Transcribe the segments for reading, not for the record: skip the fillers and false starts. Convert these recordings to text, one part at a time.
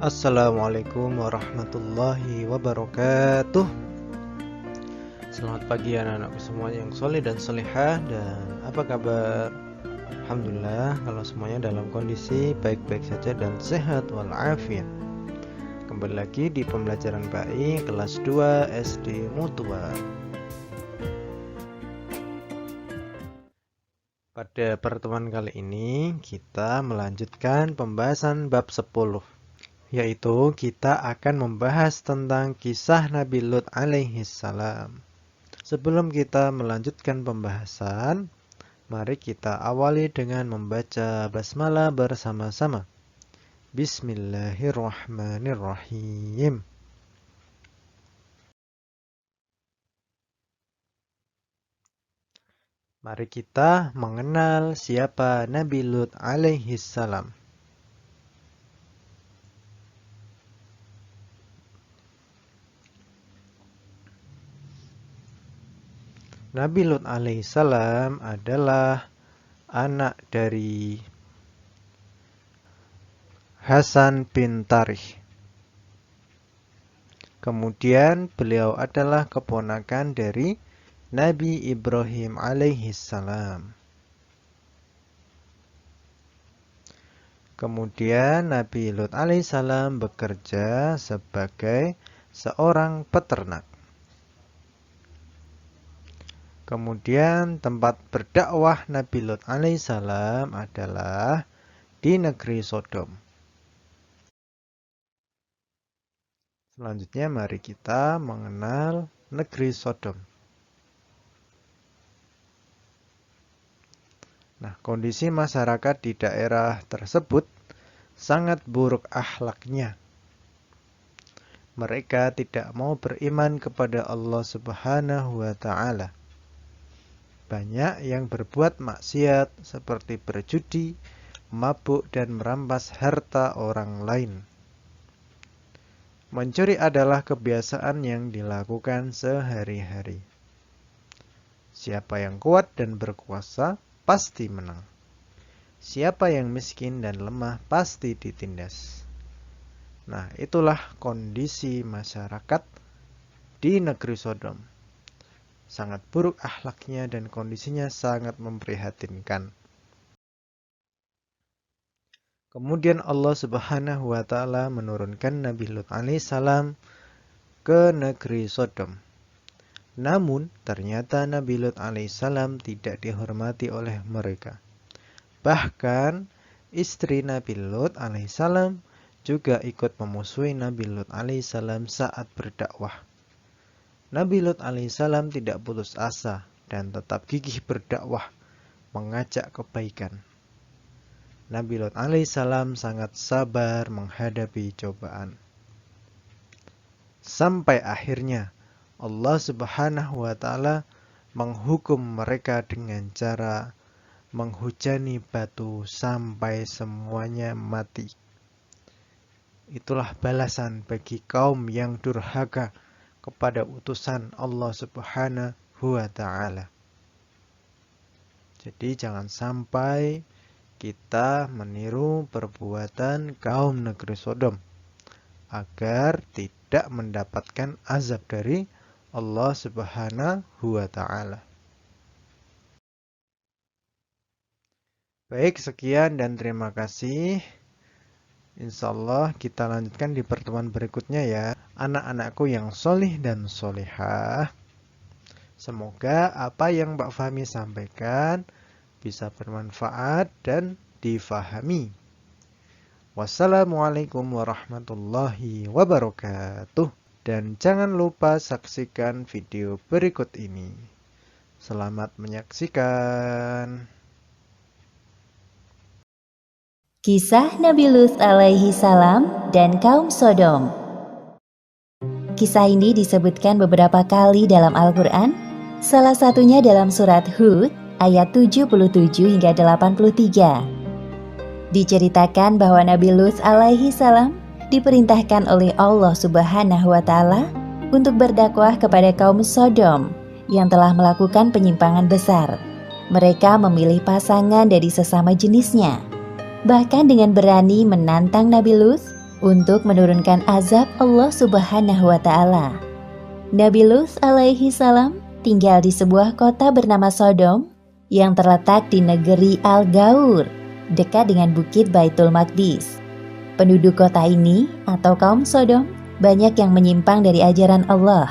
Assalamualaikum warahmatullahi wabarakatuh. Selamat pagi anak-anakku semuanya yang soleh dan solehah. Dan apa kabar? Alhamdulillah kalau semuanya dalam kondisi baik-baik saja dan sehat walafiat. Kembali lagi di pembelajaran BAI kelas 2 SD Mutua. Pada pertemuan kali ini kita melanjutkan pembahasan bab 10, yaitu kita akan membahas tentang kisah Nabi Lut alaihi salam. Sebelum kita melanjutkan pembahasan, mari kita awali dengan membaca basmalah bersama-sama. Bismillahirrahmanirrahim. Mari kita mengenal siapa Nabi Lut alaihi salam. Nabi Lut alaihissalam adalah anak dari Hasan bin Tarikh. Kemudian beliau adalah keponakan dari Nabi Ibrahim alaihissalam. Kemudian Nabi Lut alaihissalam bekerja sebagai seorang peternak. Kemudian tempat berdakwah Nabi Lut alaihissalam adalah di negeri Sodom. Selanjutnya mari kita mengenal negeri Sodom. Nah, kondisi masyarakat di daerah tersebut sangat buruk akhlaknya. Mereka tidak mau beriman kepada Allah Subhanahu wa Ta'ala. Banyak yang berbuat maksiat seperti berjudi, mabuk, dan merampas harta orang lain. Mencuri adalah kebiasaan yang dilakukan sehari-hari. Siapa yang kuat dan berkuasa pasti menang. Siapa yang miskin dan lemah pasti ditindas. Nah, itulah kondisi masyarakat di negeri Sodom. Sangat buruk akhlaknya dan kondisinya sangat memprihatinkan. Kemudian Allah Subhanahu wa Ta'ala menurunkan Nabi Lut alaihissalam ke negeri Sodom. Namun ternyata Nabi Lut alaihissalam tidak dihormati oleh mereka. Bahkan istri Nabi Lut alaihissalam juga ikut memusuhi Nabi Lut alaihissalam saat berdakwah. Nabi Lut alaihissalam tidak putus asa dan tetap gigih berdakwah, mengajak kebaikan. Nabi Lut alaihissalam sangat sabar menghadapi cobaan. Sampai akhirnya Allah Subhanahu wa Ta'ala menghukum mereka dengan cara menghujani batu sampai semuanya mati. Itulah balasan bagi kaum yang durhaka kepada utusan Allah Subhanahu wa Ta'ala. Jadi jangan sampai kita meniru perbuatan kaum negeri Sodom agar tidak mendapatkan azab dari Allah Subhanahu wa Ta'ala. Baik, sekian dan terima kasih. Insyaallah kita lanjutkan di pertemuan berikutnya ya. Anak-anakku yang solih dan solehah. Semoga apa yang Mbak Fahmi sampaikan bisa bermanfaat dan difahami. Wassalamualaikum warahmatullahi wabarakatuh. Dan jangan lupa saksikan video berikut ini. Selamat menyaksikan. Kisah Nabi Lut alaihi salam dan kaum Sodom. Kisah ini disebutkan beberapa kali dalam Al-Quran, salah satunya dalam surat Hud ayat 77 hingga 83. Diceritakan bahwa Nabi Lut alaihi salam diperintahkan oleh Allah Subhanahu wa Ta'ala untuk berdakwah kepada kaum Sodom yang telah melakukan penyimpangan besar. Mereka memilih pasangan dari sesama jenisnya. Bahkan dengan berani menantang Nabi Lut, untuk menurunkan azab Allah Subhanahu wa Ta'ala. Nabi Lut alaihi salam tinggal di sebuah kota bernama Sodom yang terletak di negeri Al-Gaur, dekat dengan bukit Baitul Maqdis. Penduduk kota ini atau kaum Sodom banyak yang menyimpang dari ajaran Allah.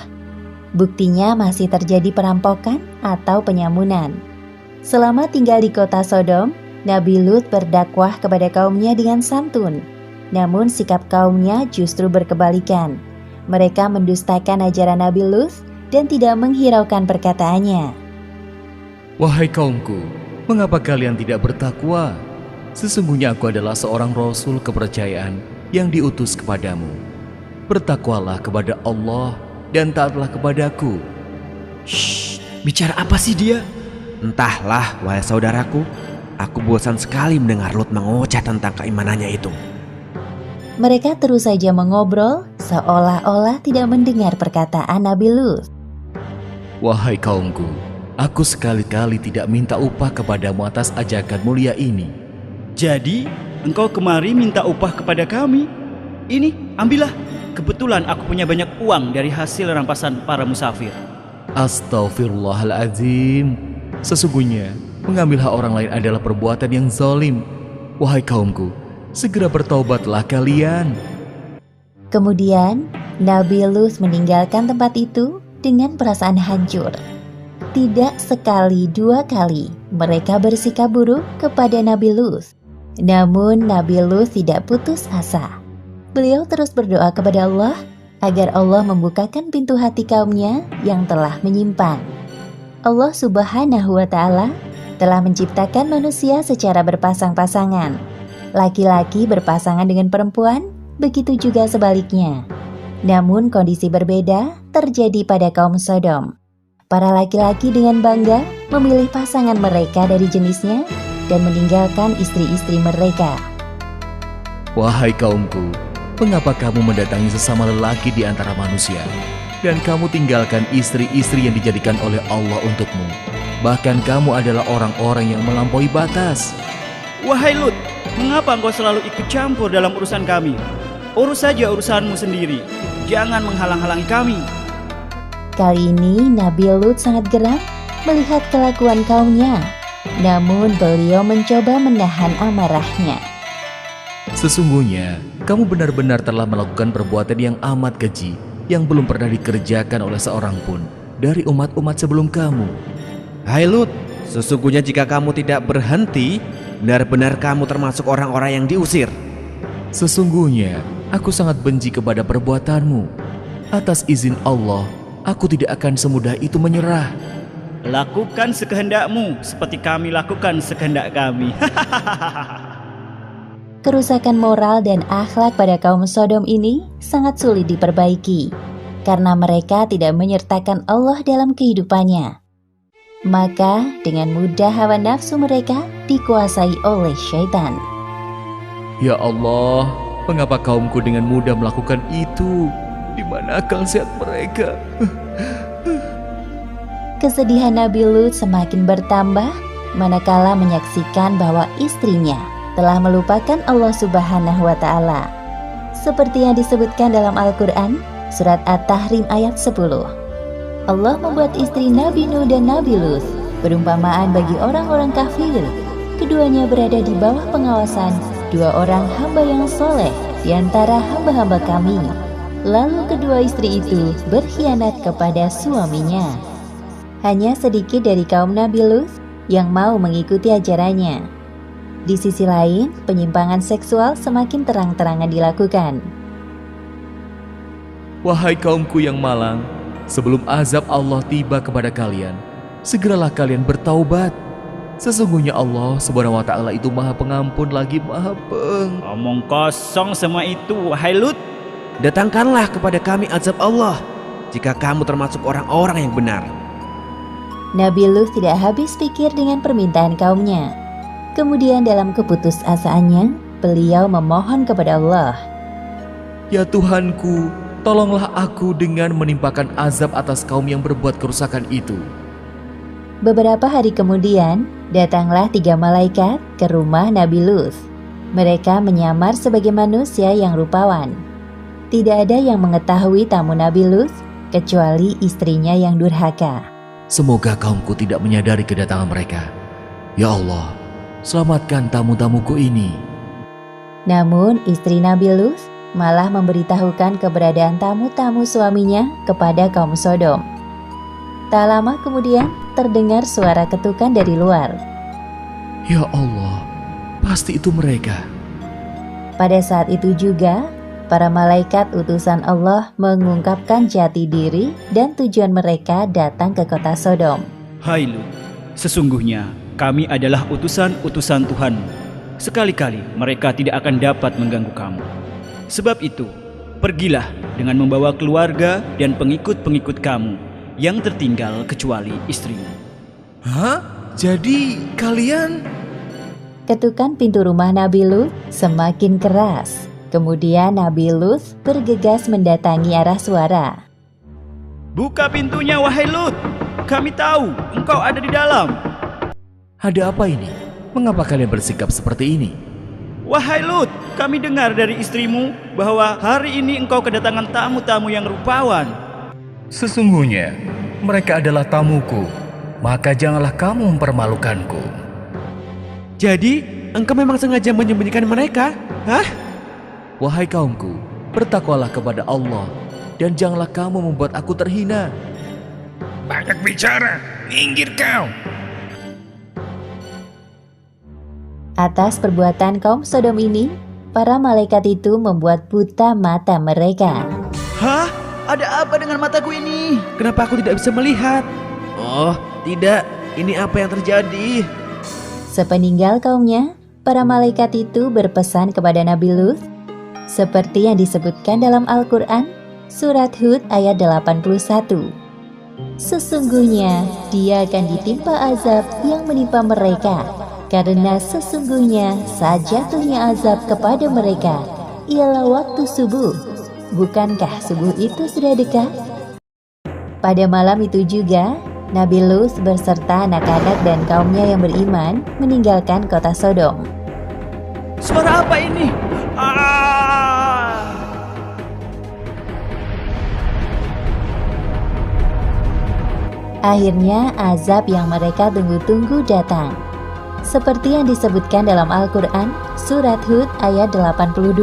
Buktinya masih terjadi perampokan atau penyamunan. Selama tinggal di kota Sodom, Nabi Lut berdakwah kepada kaumnya dengan santun. Namun sikap kaumnya justru berkebalikan. Mereka mendustakan ajaran Nabi Lut dan tidak menghiraukan perkataannya. Wahai kaumku, mengapa kalian tidak bertakwa? Sesungguhnya aku adalah seorang rasul kepercayaan yang diutus kepadamu. Bertakwalah kepada Allah dan taatlah kepadaku. Shh, bicara apa sih dia? Entahlah, wahai saudaraku. Aku bosan sekali mendengar Lut mengoceh tentang keimanannya itu. Mereka terus saja mengobrol seolah-olah tidak mendengar perkataan Nabi Lut. Wahai kaumku, aku sekali-kali tidak minta upah kepadamu atas ajakan mulia ini. Jadi, engkau kemari minta upah kepada kami? Ini, ambillah. Kebetulan aku punya banyak uang dari hasil rampasan para musafir. Astaghfirullahaladzim. Sesungguhnya, mengambil hak orang lain adalah perbuatan yang zalim. Wahai kaumku, segera bertaubatlah kalian. Kemudian, Nabi Lut meninggalkan tempat itu dengan perasaan hancur. Tidak sekali dua kali mereka bersikap buruk kepada Nabi Lut. Namun Nabi Lut tidak putus asa. Beliau terus berdoa kepada Allah agar Allah membukakan pintu hati kaumnya yang telah menyimpang. Allah Subhanahu wa Ta'ala telah menciptakan manusia secara berpasang-pasangan. Laki-laki berpasangan dengan perempuan, begitu juga sebaliknya. Namun kondisi berbeda terjadi pada kaum Sodom. Para laki-laki dengan bangga memilih pasangan mereka dari jenisnya dan meninggalkan istri-istri mereka. Wahai kaumku, mengapa kamu mendatangi sesama lelaki di antara manusia, dan kamu tinggalkan istri-istri yang dijadikan oleh Allah untukmu? Bahkan kamu adalah orang-orang yang melampaui batas. Wahai Lut, mengapa engkau selalu ikut campur dalam urusan kami? Urus saja urusanmu sendiri. Jangan menghalang-halangi kami. Kali ini Nabi Lut sangat geram melihat kelakuan kaumnya. Namun beliau mencoba menahan amarahnya. Sesungguhnya, kamu benar-benar telah melakukan perbuatan yang amat keji yang belum pernah dikerjakan oleh seorang pun dari umat-umat sebelum kamu. Hai Lut, sesungguhnya jika kamu tidak berhenti, benar-benar kamu termasuk orang-orang yang diusir. Sesungguhnya, aku sangat benci kepada perbuatanmu. Atas izin Allah, aku tidak akan semudah itu menyerah. Lakukan sekehendakmu seperti kami lakukan sekehendak kami. Kerusakan moral dan akhlak pada kaum Sodom ini sangat sulit diperbaiki karena mereka tidak menyertakan Allah dalam kehidupannya. Maka dengan mudah hawa nafsu mereka dikuasai oleh syaitan. Ya Allah, mengapa kaumku dengan mudah melakukan itu? Di mana akal sehat mereka? Kesedihan Nabi Lut semakin bertambah manakala menyaksikan bahwa istrinya telah melupakan Allah Subhanahu wa Ta'ala. Seperti yang disebutkan dalam Al-Quran, surat At-Tahrim ayat 10. Allah membuat istri Nabi Nuh dan Nabi Lut perumpamaan bagi orang-orang kafir. Keduanya berada di bawah pengawasan dua orang hamba yang soleh di antara hamba-hamba kami. Lalu kedua istri itu berkhianat kepada suaminya. Hanya sedikit dari kaum Nabi Lut yang mau mengikuti ajarannya. Di sisi lain, penyimpangan seksual semakin terang-terangan dilakukan. Wahai kaumku yang malang, sebelum azab Allah tiba kepada kalian, segeralah kalian bertaubat. Sesungguhnya Allah Subhanahu wa Ta'ala itu Maha Pengampun lagi Maha Omong kosong semua itu, wahai Lut. Datangkanlah kepada kami azab Allah jika kamu termasuk orang-orang yang benar. Nabi Lut tidak habis pikir dengan permintaan kaumnya. Kemudian dalam keputusasaannya, beliau memohon kepada Allah. Ya Tuhanku, tolonglah aku dengan menimpakan azab atas kaum yang berbuat kerusakan itu. Beberapa hari kemudian, datanglah 3 malaikat ke rumah Nabi Lut. Mereka menyamar sebagai manusia yang rupawan. Tidak ada yang mengetahui tamu Nabi Lut kecuali istrinya yang durhaka. Semoga kaumku tidak menyadari kedatangan mereka. Ya Allah, selamatkan tamu-tamuku ini. Namun istri Nabi Lut malah memberitahukan keberadaan tamu-tamu suaminya kepada kaum Sodom. Tak lama kemudian terdengar suara ketukan dari luar. Ya Allah, pasti itu mereka. Pada saat itu juga, para malaikat utusan Allah mengungkapkan jati diri dan tujuan mereka datang ke kota Sodom. Hai Lut, sesungguhnya kami adalah utusan-utusan Tuhan. Sekali-kali mereka tidak akan dapat mengganggu kamu. Sebab itu, pergilah dengan membawa keluarga dan pengikut-pengikut kamu yang tertinggal kecuali istrimu. Hah? Jadi kalian... Ketukan pintu rumah Nabi Lut semakin keras. Kemudian Nabi Lut bergegas mendatangi arah suara. Buka pintunya wahai Lut, kami tahu engkau ada di dalam. Ada apa ini? Mengapa kalian bersikap seperti ini? Wahai Lut, kami dengar dari istrimu bahwa hari ini engkau kedatangan tamu-tamu yang rupawan. Sesungguhnya, mereka adalah tamuku, maka janganlah kamu mempermalukanku. Jadi, engkau memang sengaja menyembunyikan mereka? Hah? Wahai kaumku, bertakwalah kepada Allah, dan janganlah kamu membuat aku terhina. Banyak bicara, minggir kau. Atas perbuatan kaum Sodom ini, para malaikat itu membuat buta mata mereka. Hah? Ada apa dengan mataku ini? Kenapa aku tidak bisa melihat? Oh, tidak. Ini apa yang terjadi? Sepeninggal kaumnya, para malaikat itu berpesan kepada Nabi Lut, seperti yang disebutkan dalam Al-Quran, surat Hud ayat 81. Sesungguhnya dia akan ditimpa azab yang menimpa mereka, karena sesungguhnya saat jatuhnya azab kepada mereka ialah waktu subuh. Bukankah subuh itu sudah dekat? Pada malam itu juga, Nabi Lut berserta anak-anak dan kaumnya yang beriman meninggalkan kota Sodom. Suara apa ini? Akhirnya azab yang mereka tunggu-tunggu datang. Seperti yang disebutkan dalam Al-Quran, surat Hud ayat 82.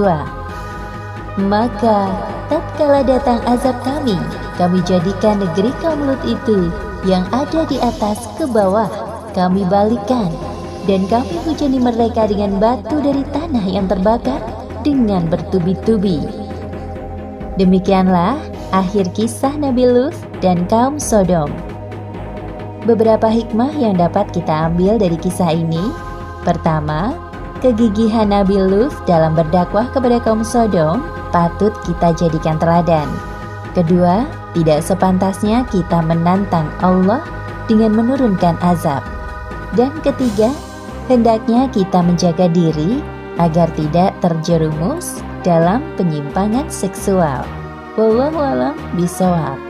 Maka tatkala datang azab kami jadikan negeri kaum Lut itu yang ada di atas ke bawah, kami balikan, dan kami hujani mereka dengan batu dari tanah yang terbakar dengan bertubi-tubi. Demikianlah akhir kisah Nabi Lut dan kaum Sodom. Beberapa hikmah yang dapat kita ambil dari kisah ini. Pertama, kegigihan Nabi Lut dalam berdakwah kepada kaum Sodom patut kita jadikan teladan. Kedua, tidak sepantasnya kita menantang Allah dengan menurunkan azab. Dan ketiga, hendaknya kita menjaga diri agar tidak terjerumus dalam penyimpangan seksual. Wallahu a'lam bishawab.